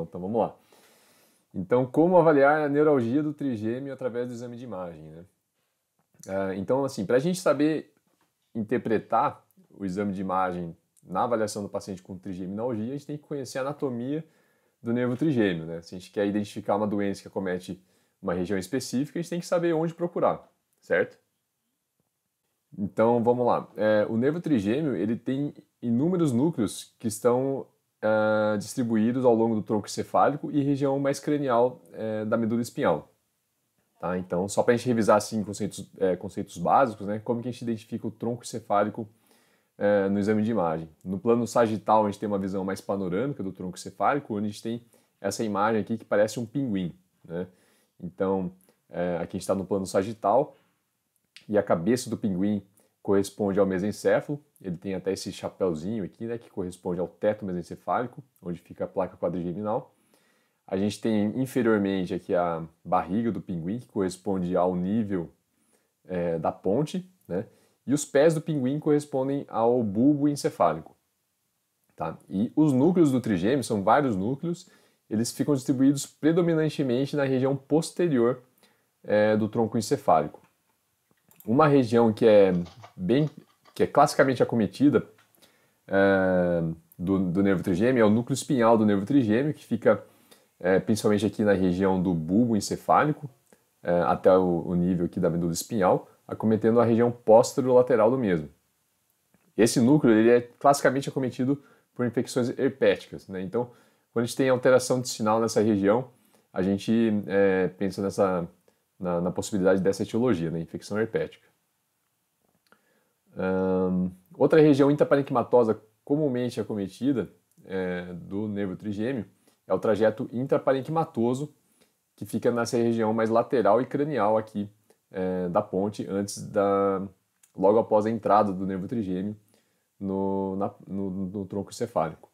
Então vamos lá. Então, como avaliar a neuralgia do trigêmeo através do exame de imagem, né? Então, assim, para a gente saber interpretar o exame de imagem na avaliação do paciente com trigêmeo-nalgia, a gente tem que conhecer a anatomia do nervo trigêmeo, né? Se a gente quer identificar uma doença que acomete uma região específica, a gente tem que saber onde procurar, certo? Então, vamos lá. O nervo trigêmeo, ele tem inúmeros núcleos que estão distribuídos ao longo do tronco encefálico e região mais cranial da medula espinhal. Tá? Então, só para a gente revisar assim, conceitos básicos, né? Como que a gente identifica o tronco encefálico no exame de imagem. No plano sagital, a gente tem uma visão mais panorâmica do tronco encefálico, onde a gente tem essa imagem aqui que parece um pinguim, né? Então, aqui a gente está no plano sagital e a cabeça do pinguim corresponde ao mesencéfalo. Ele tem até esse chapéuzinho aqui, né, que corresponde ao teto mesencefálico, onde fica a placa quadrigeminal. A gente tem inferiormente aqui a barriga do pinguim, que corresponde ao nível da ponte, né? E os pés do pinguim correspondem ao bulbo encefálico. Tá? E os núcleos do trigêmeo, são vários núcleos, eles ficam distribuídos predominantemente na região posterior do tronco encefálico. Uma região que é classicamente acometida do nervo trigêmeo é o núcleo espinhal do nervo trigêmeo, que fica principalmente aqui na região do bulbo encefálico, até o nível aqui da medula espinhal, acometendo a região posterolateral do mesmo. Esse núcleo ele é classicamente acometido por infecções herpéticas, né? Então, quando a gente tem alteração de sinal nessa região, a gente pensa na possibilidade dessa etiologia, né? Infecção herpética. Outra região intraparenquimatosa comumente acometida do nervo trigêmeo é o trajeto intraparenquimatoso, que fica nessa região mais lateral e cranial aqui da ponte, logo após a entrada do nervo trigêmeo no tronco encefálico.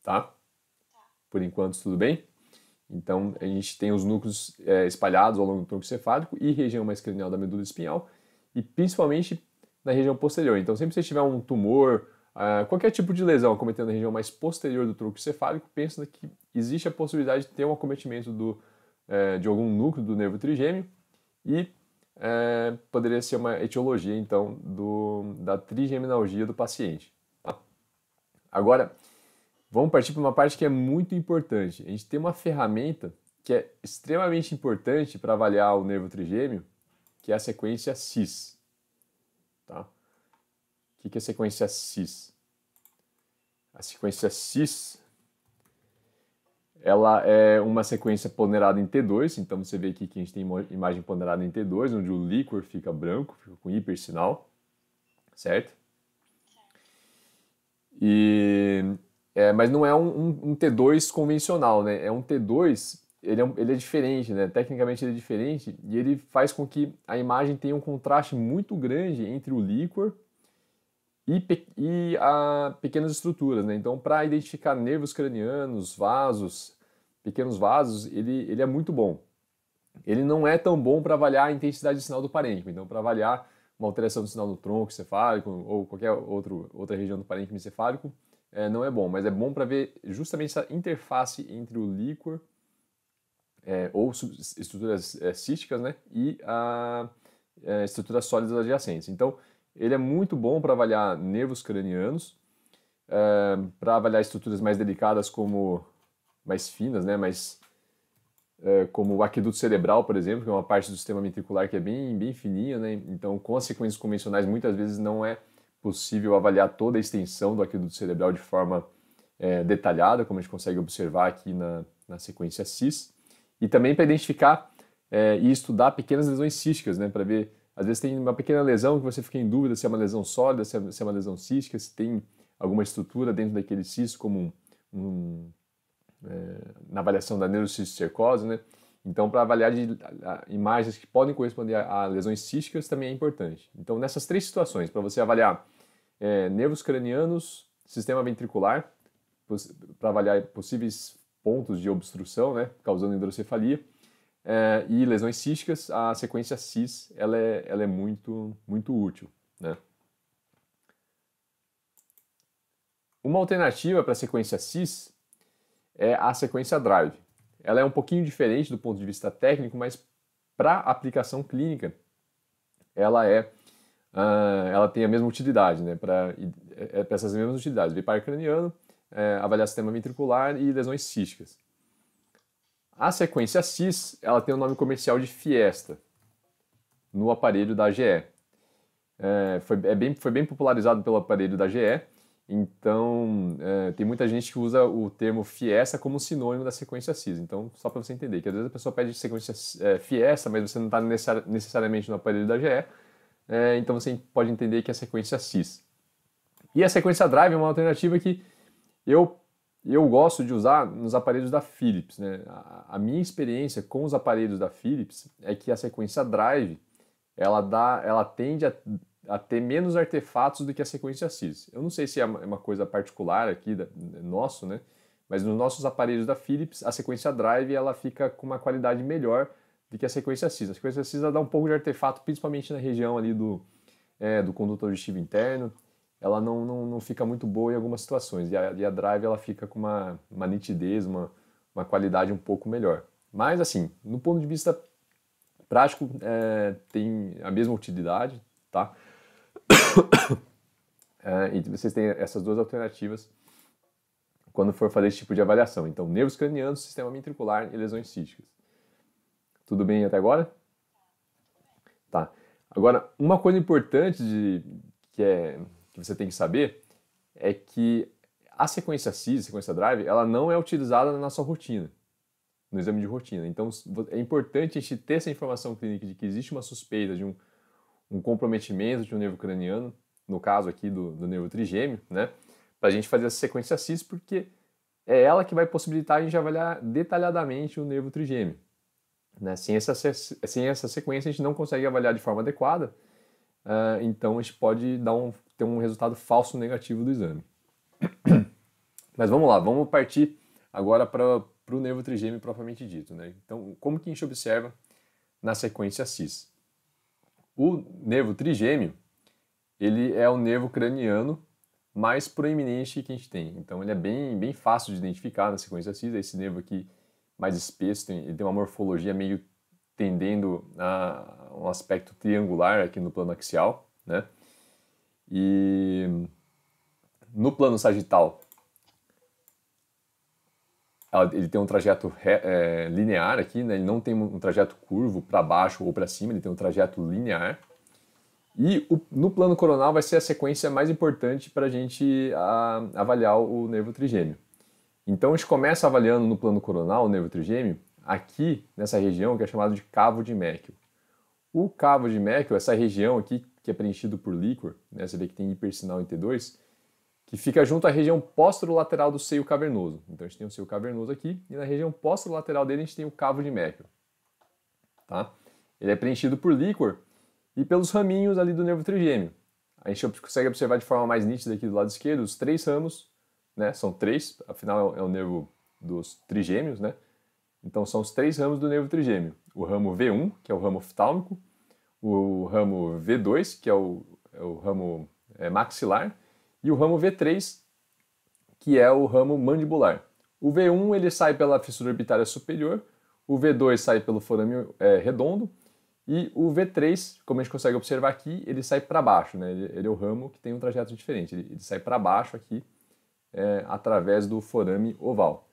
Tá? Por enquanto, tudo bem? Então, a gente tem os núcleos espalhados ao longo do tronco encefálico e região mais cranial da medula espinhal, e principalmente na região posterior. Então, sempre que você tiver um tumor, qualquer tipo de lesão acometendo a região mais posterior do tronco encefálico, pensa que existe a possibilidade de ter um acometimento de algum núcleo do nervo trigêmeo e poderia ser uma etiologia, então, da trigeminalgia do paciente. Tá? Agora, vamos partir para uma parte que é muito importante. A gente tem uma ferramenta que é extremamente importante para avaliar o nervo trigêmeo, que é a sequência CIS. Tá? O que é a sequência CIS? A sequência CIS, ela é uma sequência ponderada em T2, então você vê aqui que a gente tem uma imagem ponderada em T2, onde o líquor fica branco, fica com hipersinal, certo? Mas não é um T2 convencional, né? É um T2, ele é diferente, né? Tecnicamente ele é diferente e ele faz com que a imagem tenha um contraste muito grande entre o líquor e pequenas estruturas, né? Então, para identificar nervos cranianos, vasos, pequenos vasos, ele é muito bom. Ele não é tão bom para avaliar a intensidade de sinal do parênquima. Então, para avaliar uma alteração do sinal no tronco encefálico ou qualquer outra região do parênquima encefálico, não é bom. Mas é bom para ver justamente essa interface entre o líquor ou estruturas císticas, né, e estruturas sólidas adjacentes. Então, ele é muito bom para avaliar nervos cranianos, para avaliar estruturas mais delicadas, mais finas, né, como o aqueduto cerebral, por exemplo, que é uma parte do sistema ventricular que é bem fininha, né? Então, com as sequências convencionais, muitas vezes não é possível avaliar toda a extensão do aqueduto cerebral de forma detalhada, como a gente consegue observar aqui na sequência CIS. E também para identificar e estudar pequenas lesões císticas, né? Para ver, às vezes tem uma pequena lesão que você fica em dúvida se é uma lesão sólida, se é uma lesão cística, se tem alguma estrutura dentro daquele cisto, como na avaliação da neurocisticercose, né? Então, para avaliar imagens que podem corresponder a lesões císticas também é importante. Então, nessas três situações, para você avaliar nervos cranianos, sistema ventricular, para avaliar possíveis pontos de obstrução, né, causando hidrocefalia, e lesões císticas, a sequência CIS ela é muito útil, né? Uma alternativa para a sequência CIS é a sequência drive. Ela é um pouquinho diferente do ponto de vista técnico, mas para aplicação clínica, ela tem a mesma utilidade, né? Para essas mesmas utilidades, bipar craniano, avaliar sistema ventricular e lesões císticas. A sequência CIS, ela tem o nome comercial de Fiesta, no aparelho da GE. Foi bem popularizado pelo aparelho da GE, então tem muita gente que usa o termo Fiesta como sinônimo da sequência CIS. Então, só para você entender, que às vezes a pessoa pede sequência Fiesta, mas você não está necessariamente no aparelho da GE, então você pode entender que é a sequência CIS. E a sequência Drive é uma alternativa que eu gosto de usar nos aparelhos da Philips, né? A minha experiência com os aparelhos da Philips é que a sequência Drive ela tende a ter menos artefatos do que a sequência CIS. Eu não sei se é uma coisa particular aqui nosso, né? Mas nos nossos aparelhos da Philips, a sequência Drive ela fica com uma qualidade melhor do que a sequência CIS. A sequência CIS ela dá um pouco de artefato, principalmente na região ali do conduto auditivo interno. Ela não fica muito boa em algumas situações. E a Drive ela fica com uma nitidez, uma qualidade um pouco melhor. Mas assim, no ponto de vista prático, tem a mesma utilidade, tá? E vocês têm essas duas alternativas quando for fazer esse tipo de avaliação. Então, nervos cranianos, sistema ventricular e lesões císticas. Tudo bem até agora? Tá. Agora, uma coisa importante que você tem que saber é que a sequência CIS, a sequência Drive, ela não é utilizada na nossa rotina, no exame de rotina. Então, é importante a gente ter essa informação clínica de que existe uma suspeita de um comprometimento de um nervo craniano, no caso aqui do nervo trigêmeo, né? Para a gente fazer essa sequência CIS, porque é ela que vai possibilitar a gente avaliar detalhadamente o nervo trigêmeo. Né? Sem essa sequência, a gente não consegue avaliar de forma adequada, então a gente pode ter um resultado falso negativo do exame. Mas vamos lá, vamos partir agora para o nervo trigêmeo propriamente dito. Né? Então, como que a gente observa na sequência CIS? O nervo trigêmeo, ele é o nervo craniano mais proeminente que a gente tem. Então, ele é bem fácil de identificar na sequência CIS. Esse nervo aqui mais espesso, ele tem uma morfologia meio tendendo a um aspecto triangular aqui no plano axial, né? E no plano sagital, ele tem um trajeto linear aqui, né? Ele não tem um trajeto curvo para baixo ou para cima, ele tem um trajeto linear. E no plano coronal vai ser a sequência mais importante para a gente avaliar o nervo trigêmeo. Então a gente começa avaliando no plano coronal o nervo trigêmeo aqui nessa região que é chamada de cavo de Meckel. O cavo de Meckel, essa região aqui que é preenchido por líquor, né? Você vê que tem hipersinal em T2, que fica junto à região posterolateral do seio cavernoso. Então a gente tem o seio cavernoso aqui e na região posterolateral dele a gente tem o cavo de Meckel. Tá? Ele é preenchido por líquor e pelos raminhos ali do nervo trigêmeo. A gente consegue observar de forma mais nítida aqui do lado esquerdo os 3 ramos, né? São 3, afinal é o nervo dos trigêmeos, né? Então são os 3 ramos do nervo trigêmeo. O ramo V1, que é o ramo oftálmico, o ramo V2, que é o ramo maxilar, e o ramo V3, que é o ramo mandibular. O V1 ele sai pela fissura orbitária superior, o V2 sai pelo forame redondo, e o V3, como a gente consegue observar aqui, ele sai para baixo, né? Ele é o ramo que tem um trajeto diferente, ele sai para baixo aqui, através do forame oval.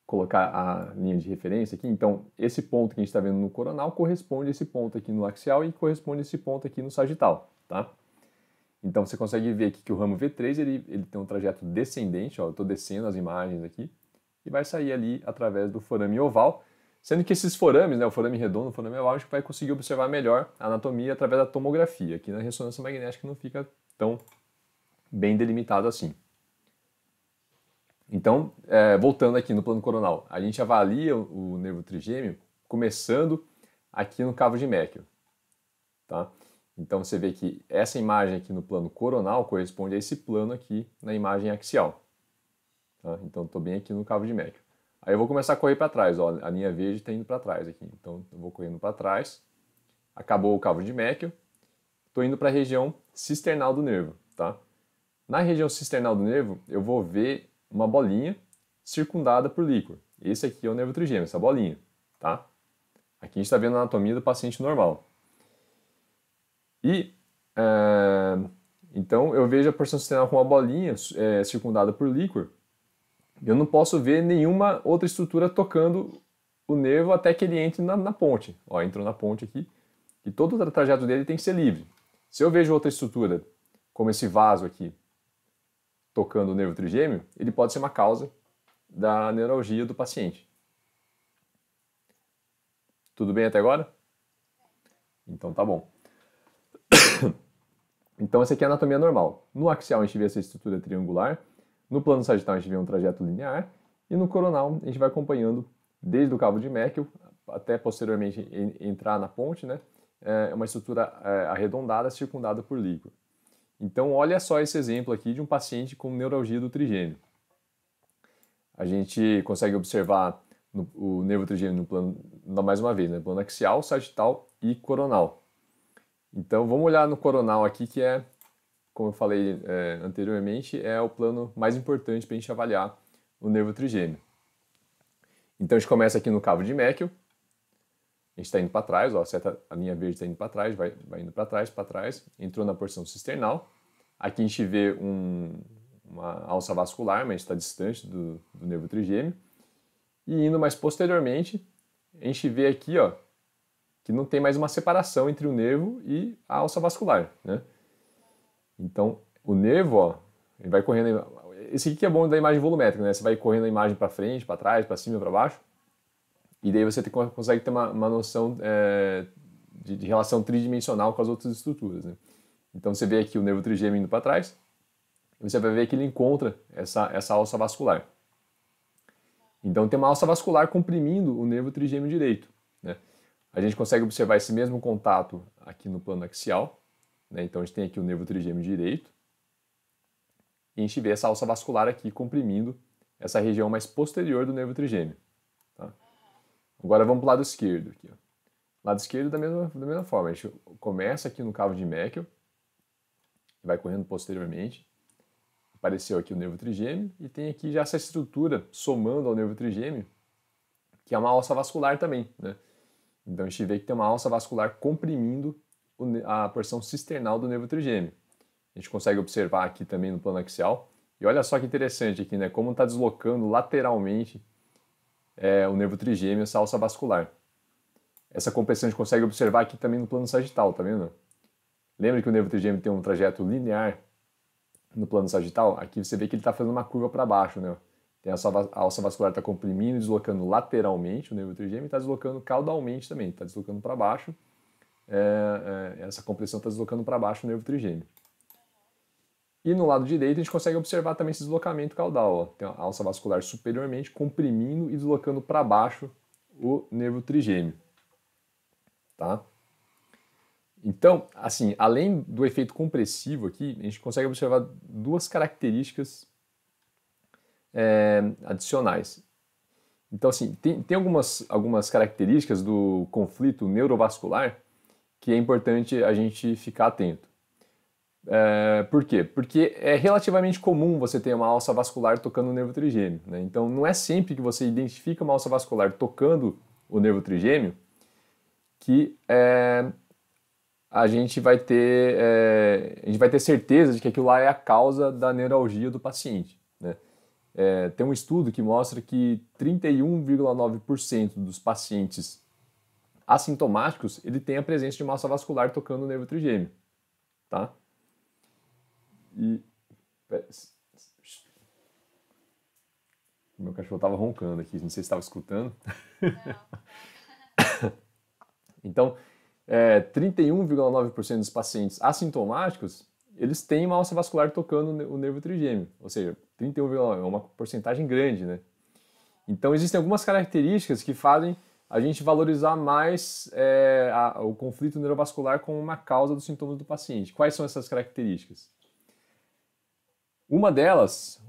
Colocar a linha de referência aqui, então esse ponto que a gente está vendo no coronal corresponde a esse ponto aqui no axial e corresponde a esse ponto aqui no sagital, tá? Então você consegue ver aqui que o ramo V3 ele tem um trajeto descendente, ó, eu estou descendo as imagens aqui, e vai sair ali através do forame oval, sendo que esses forames, né, o forame redondo, o forame oval, a gente vai conseguir observar melhor a anatomia através da tomografia. Aqui na ressonância magnética não fica tão bem delimitado assim. Então, voltando aqui no plano coronal, a gente avalia o nervo trigêmeo começando aqui no cavo de Meckel, tá? Então você vê que essa imagem aqui no plano coronal corresponde a esse plano aqui na imagem axial. Tá? Então estou bem aqui no cavo de Meckel. Aí eu vou começar a correr para trás, ó, a linha verde está indo para trás aqui. Então eu vou correndo para trás, acabou o cavo de Meckel, estou indo para a região cisternal do nervo, tá? Na região cisternal do nervo, eu vou ver uma bolinha circundada por líquor. Esse aqui é o nervo trigêmeo, essa bolinha, tá? Aqui a gente está vendo a anatomia do paciente normal. E, então, eu vejo a porção cisternal com uma bolinha circundada por líquor. Eu não posso ver nenhuma outra estrutura tocando o nervo até que ele entre na ponte. Ó, entrou na ponte aqui. E todo o trajeto dele tem que ser livre. Se eu vejo outra estrutura, como esse vaso aqui, tocando o nervo trigêmeo, ele pode ser uma causa da neuralgia do paciente. Tudo bem até agora? Então tá bom. Então essa aqui é a anatomia normal. No axial a gente vê essa estrutura triangular, no plano sagital a gente vê um trajeto linear, e no coronal a gente vai acompanhando desde o cavo de Meckel até posteriormente entrar na ponte, né? É uma estrutura arredondada circundada por líquor. Então olha só esse exemplo aqui de um paciente com neuralgia do trigêmeo. A gente consegue observar o nervo trigêmeo no plano, mais uma vez, né? Plano axial, sagital e coronal. Então vamos olhar no coronal aqui, que é, como eu falei anteriormente, é o plano mais importante para a gente avaliar o nervo trigêmeo. Então a gente começa aqui no cavo de Meckel. A gente está indo para trás, ó, a linha verde está indo para trás, vai indo para trás, entrou na porção cisternal. Aqui a gente vê uma alça vascular, mas está distante do nervo trigêmeo. E indo mais posteriormente, a gente vê aqui, ó, que não tem mais uma separação entre o nervo e a alça vascular, né? Então, o nervo, ó, ele vai correndo. Esse aqui que é bom da imagem volumétrica, né? Você vai correndo a imagem para frente, para trás, para cima, para baixo. E daí você consegue ter uma noção de relação tridimensional com as outras estruturas, né? Então você vê aqui o nervo trigêmeo indo para trás, e você vai ver que ele encontra essa alça vascular. Então tem uma alça vascular comprimindo o nervo trigêmeo direito, né? A gente consegue observar esse mesmo contato aqui no plano axial, né? Então a gente tem aqui o nervo trigêmeo direito, e a gente vê essa alça vascular aqui comprimindo essa região mais posterior do nervo trigêmeo. Tá? Agora vamos para o lado esquerdo. Aqui, ó. Lado esquerdo da mesma forma, a gente começa aqui no cavo de Meckel, vai correndo posteriormente, apareceu aqui o nervo trigêmeo, e tem aqui já essa estrutura somando ao nervo trigêmeo, que é uma alça vascular também, né? Então a gente vê que tem uma alça vascular comprimindo a porção cisternal do nervo trigêmeo. A gente consegue observar aqui também no plano axial. E olha só que interessante aqui, né? Como está deslocando lateralmente o nervo trigêmeo, essa alça vascular. Essa compressão a gente consegue observar aqui também no plano sagital, tá vendo? Lembra que o nervo trigêmeo tem um trajeto linear no plano sagital? Aqui você vê que ele está fazendo uma curva para baixo, né? Tem a alça vascular está comprimindo e deslocando lateralmente o nervo trigêmeo e está deslocando caudalmente também, está deslocando para baixo. Essa compressão está deslocando para baixo o nervo trigêmeo. E no lado direito a gente consegue observar também esse deslocamento caudal. Ó. Tem a alça vascular superiormente comprimindo e deslocando para baixo o nervo trigêmeo. Tá? Então, assim, além do efeito compressivo aqui, a gente consegue observar duas características adicionais. Então, assim, tem algumas características do conflito neurovascular que é importante a gente ficar atento. Por quê? Porque é relativamente comum você ter uma alça vascular tocando o nervo trigêmeo, né? Então, não é sempre que você identifica uma alça vascular tocando o nervo trigêmeo que a gente vai ter certeza de que aquilo lá é a causa da neuralgia do paciente, né? Tem um estudo que mostra que 31,9% dos pacientes assintomáticos ele tem a presença de uma alça vascular tocando o nervo trigêmeo, tá? E meu cachorro estava roncando aqui, não sei se estava escutando. Então, 31,9% dos pacientes assintomáticos eles têm uma alça vascular tocando o nervo trigêmeo, ou seja, 31,9% é uma porcentagem grande, né? Então existem algumas características que fazem a gente valorizar mais o conflito neurovascular como uma causa dos sintomas do paciente. Quais são essas características? Uma delas,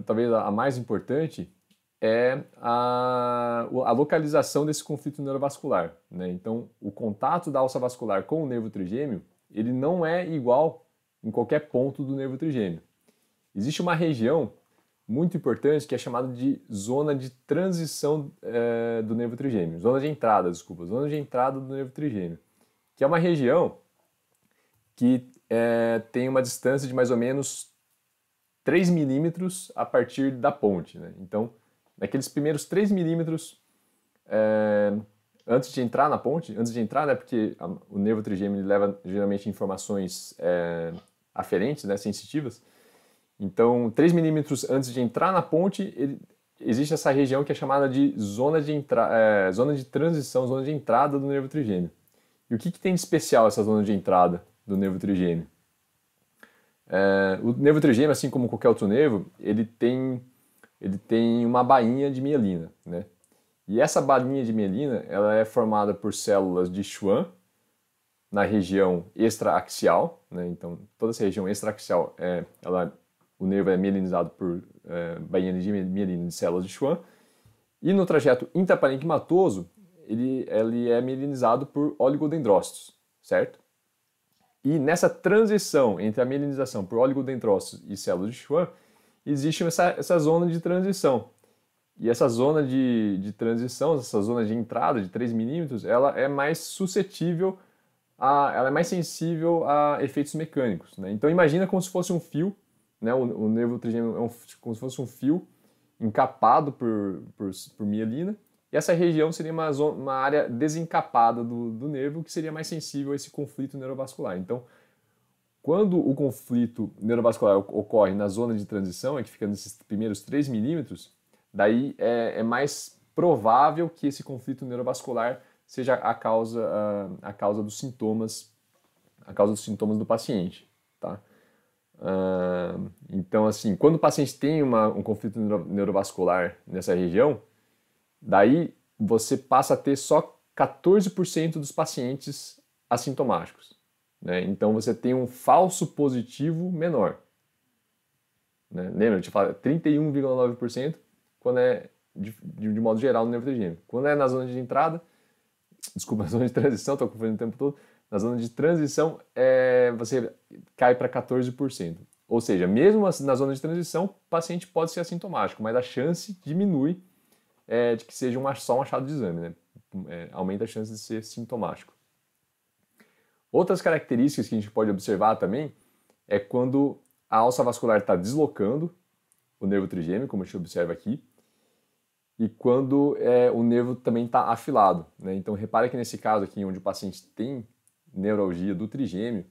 talvez a mais importante, é a localização desse conflito neurovascular, né? Então, o contato da alça vascular com o nervo trigêmeo, ele não é igual em qualquer ponto do nervo trigêmeo. existe uma região muito importante que é chamada de zona de transição do nervo trigêmeo, zona de entrada do nervo trigêmeo, que é uma região que tem uma distância de mais ou menos 3 milímetros a partir da ponte, né? Então, naqueles primeiros 3 milímetros antes de entrar na ponte, né, porque o nervo trigêmeo leva geralmente informações aferentes, né, sensitivas. Então, 3 milímetros antes de entrar na ponte, existe essa região que é chamada de zona de transição, zona de entrada do nervo trigêmeo. E o que tem de especial essa zona de entrada do nervo trigêmeo? O nervo trigêmeo, assim como qualquer outro nervo, ele tem uma bainha de mielina, né? E essa bainha de mielina, ela é formada por células de Schwann na região extraaxial, né? Então, toda essa região extraaxial, o nervo é mielinizado por bainha de mielina de células de Schwann. E no trajeto intraparenquimatoso, ele é mielinizado por oligodendrócitos, certo? E nessa transição entre a mielinização por oligodendrócitos e células de Schwann, existe essa zona de transição. E essa zona de transição, essa zona de entrada de 3 milímetros, ela é mais suscetível, ela é mais sensível a efeitos mecânicos, né? Então imagina como se fosse um fio, né? O nervo trigêmeo é como se fosse um fio encapado por mielina, e essa região seria uma área desencapada do nervo, que seria mais sensível a esse conflito neurovascular. Então, quando o conflito neurovascular ocorre na zona de transição, que fica nesses primeiros 3 milímetros, daí é mais provável que esse conflito neurovascular seja a causa dos sintomas do paciente, tá? Então, assim, quando o paciente tem um conflito neurovascular nessa região, daí você passa a ter só 14% dos pacientes assintomáticos, né? Então você tem um falso positivo menor, né? Lembra, eu te falei 31,9% quando é de modo geral no nervo trigêmeo. Quando é na zona de entrada, desculpa, na zona de transição, estou confundindo o tempo todo, na zona de transição você cai para 14%. Ou seja, mesmo na zona de transição, o paciente pode ser assintomático, mas a chance diminui de que seja só um achado de exame, né? Aumenta a chance de ser sintomático. Outras características que a gente pode observar também é quando a alça vascular está deslocando o nervo trigêmeo, como a gente observa aqui, e quando o nervo também está afilado, né? Então repare que nesse caso aqui, onde o paciente tem neuralgia do trigêmeo,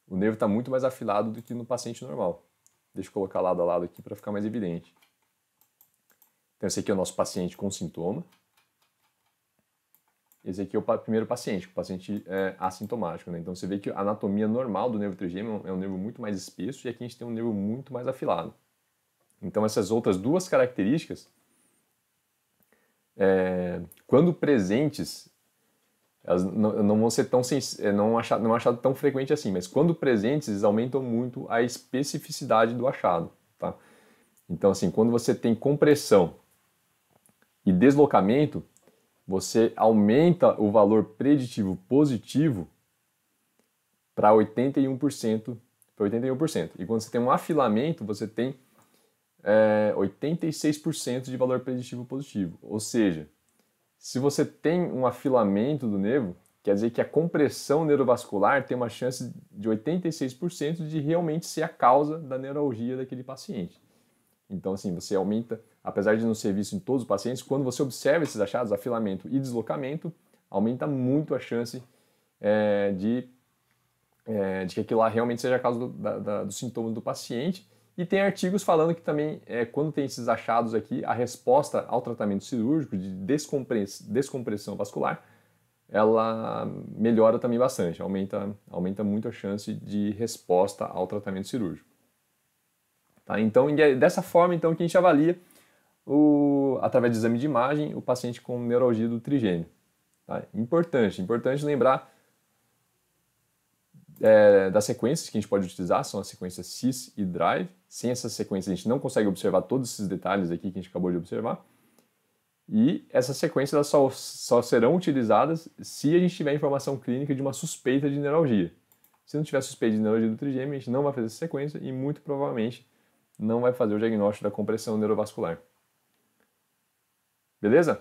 o nervo está muito mais afilado do que no paciente normal. Deixa eu colocar lado a lado aqui para ficar mais evidente. Então esse aqui é o nosso paciente com sintoma. Esse aqui é o primeiro paciente, o paciente assintomático, né? Então você vê que a anatomia normal do nervo trigêmeo é um nervo muito mais espesso, e aqui a gente tem um nervo muito mais afilado. Então essas outras duas características, quando presentes, elas não vão ser não é um achado tão frequente assim, mas quando presentes, eles aumentam muito a especificidade do achado, tá? Então assim, quando você tem compressão e deslocamento, você aumenta o valor preditivo positivo para 81%, E quando você tem um afilamento, você tem 86% de valor preditivo positivo. Ou seja, se você tem um afilamento do nervo, quer dizer que a compressão neurovascular tem uma chance de 86% de realmente ser a causa da neuralgia daquele paciente. Então, assim, você aumenta, apesar de não ser visto em todos os pacientes, quando você observa esses achados, afilamento e deslocamento, aumenta muito a chance de que aquilo lá realmente seja a causa dos sintomas do paciente. E tem artigos falando que também, quando tem esses achados aqui, a resposta ao tratamento cirúrgico de descompressão vascular, ela melhora também bastante, aumenta muito a chance de resposta ao tratamento cirúrgico. Tá? Então, dessa forma então, que a gente avalia, através de exame de imagem, o paciente com neuralgia do trigêmeo. Tá? Importante lembrar das sequências que a gente pode utilizar, são as sequências CIS e DRIVE. Sem essas sequências a gente não consegue observar todos esses detalhes aqui que a gente acabou de observar. E essas sequências elas só serão utilizadas se a gente tiver informação clínica de uma suspeita de neuralgia. Se não tiver suspeita de neuralgia do trigêmeo, a gente não vai fazer essa sequência e muito provavelmente não vai fazer o diagnóstico da compressão neurovascular. Beleza?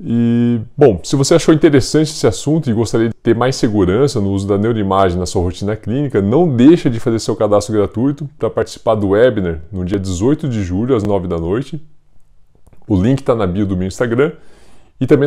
E, bom, se você achou interessante esse assunto e gostaria de ter mais segurança no uso da neuroimagem na sua rotina clínica, não deixe de fazer seu cadastro gratuito para participar do webinar no dia 18 de julho, às 9 da noite. O link está na bio do meu Instagram e também na